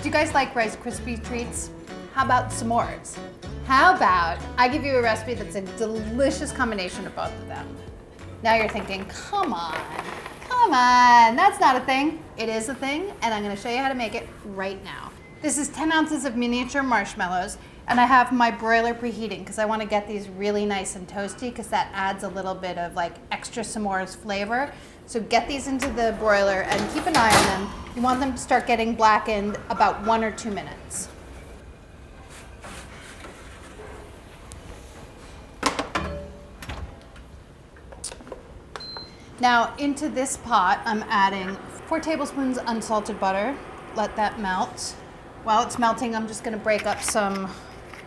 Do you guys like Rice Krispie treats? How about s'mores? How about I give you a recipe that's a delicious combination of both of them? Now you're thinking, come on, that's not a thing. It is a thing, and I'm gonna show you how to make it right now. This is 10 ounces of miniature marshmallows, and I have my broiler preheating because I wanna get these really nice and toasty because that adds a little bit of like extra s'mores flavor. So get these into the broiler and keep an eye on them. You want them to start getting blackened about 1 or 2 minutes. Now into this pot, I'm adding 4 tablespoons unsalted butter. Let that melt. While it's melting, I'm just gonna break up some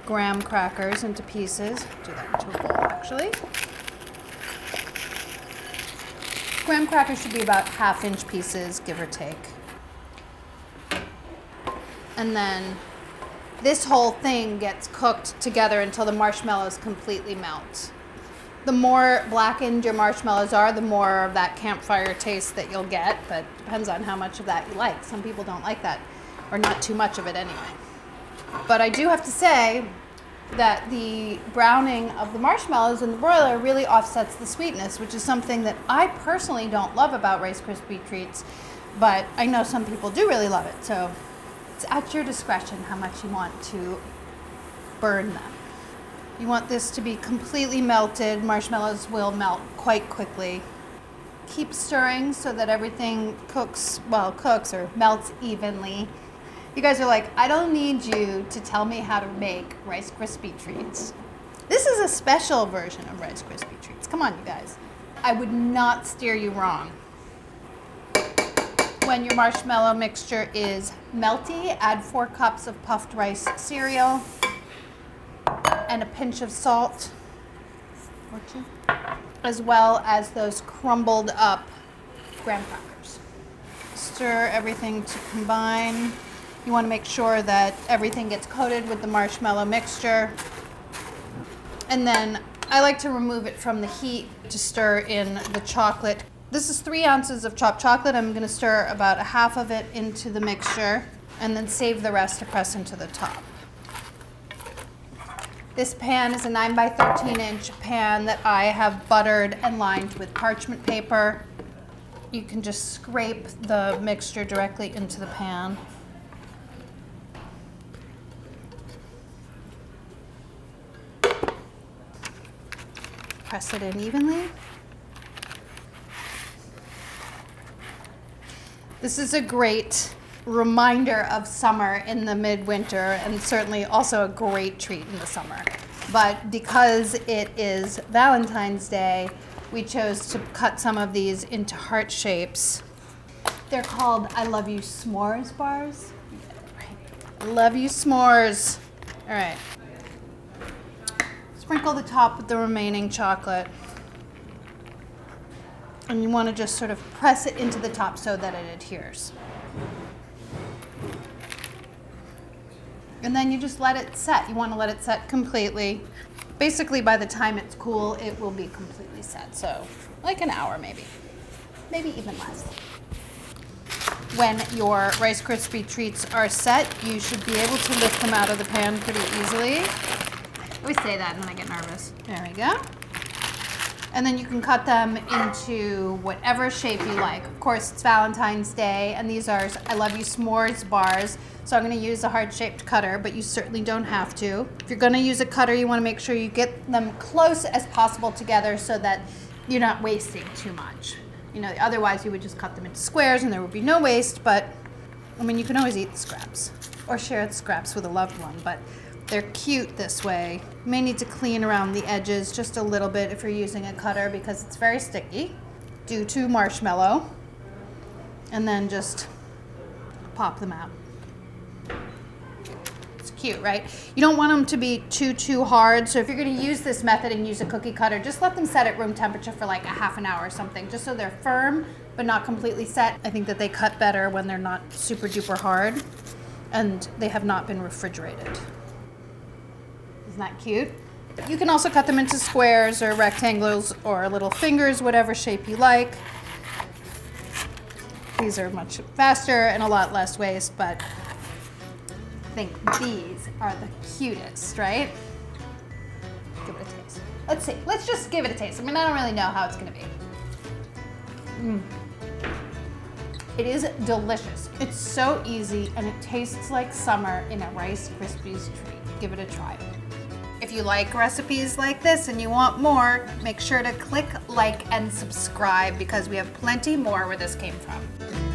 graham crackers into pieces. Do that into a bowl, actually. Graham crackers should be about 1/2-inch pieces, give or take. And then this whole thing gets cooked together until the marshmallows completely melt. The more blackened your marshmallows are, the more of that campfire taste that you'll get, but depends on how much of that you like. Some people don't like that, or not too much of it anyway. But I do have to say that the browning of the marshmallows in the broiler really offsets the sweetness, which is something that I personally don't love about Rice Krispie treats, but I know some people do really love it. So it's at your discretion how much you want to burn them. You want this to be completely melted. Marshmallows will melt quite quickly. Keep stirring so that everything cooks or melts evenly. You guys are like, I don't need you to tell me how to make Rice Krispie treats. This is a special version of Rice Krispie treats. Come on, you guys. I would not steer you wrong. When your marshmallow mixture is melty, add 4 cups of puffed rice cereal and a pinch of salt, as well as those crumbled up graham crackers. Stir everything to combine. You want to make sure that everything gets coated with the marshmallow mixture. And then I like to remove it from the heat to stir in the chocolate. This is 3 ounces of chopped chocolate. I'm going to stir about 1/2 of it into the mixture and then save the rest to press into the top. This pan is a 9 by 13-inch pan that I have buttered and lined with parchment paper. You can just scrape the mixture directly into the pan. Press it in evenly. This is a great reminder of summer in the midwinter, and certainly also a great treat in the summer. But because it is Valentine's Day, we chose to cut some of these into heart shapes. They're called I Love You S'mores bars. I love you s'mores. All right. Sprinkle the top with the remaining chocolate. And you want to just sort of press it into the top so that it adheres. And then you just let it set. You want to let it set completely. Basically, by the time it's cool, it will be completely set. So like an hour maybe even less. When your Rice Krispie treats are set, you should be able to lift them out of the pan pretty easily. I always say that and then I get nervous. There we go. And then you can cut them into whatever shape you like. Of course, it's Valentine's Day, and these are I Love You S'mores bars. So I'm going to use a heart-shaped cutter, but you certainly don't have to. If you're going to use a cutter, you want to make sure you get them close as possible together so that you're not wasting too much. You know, otherwise you would just cut them into squares and there would be no waste, but I mean, you can always eat the scraps or share the scraps with a loved one, but they're cute this way. You may need to clean around the edges just a little bit if you're using a cutter because it's very sticky due to marshmallow. And then just pop them out. It's cute, right? You don't want them to be too hard. So if you're going to use this method and use a cookie cutter, just let them set at room temperature for like a half an hour or something, just so they're firm but not completely set. I think that they cut better when they're not super duper hard and they have not been refrigerated. Isn't that cute? You can also cut them into squares or rectangles or little fingers, whatever shape you like. These are much faster and a lot less waste, but think these are the cutest, right? Give it a taste. Let's see. Let's just give it a taste. I mean, I don't really know how it's gonna be. It is delicious. It's so easy and it tastes like summer in a Rice Krispies treat. Give it a try. If you like recipes like this and you want more, make sure to click like and subscribe because we have plenty more where this came from.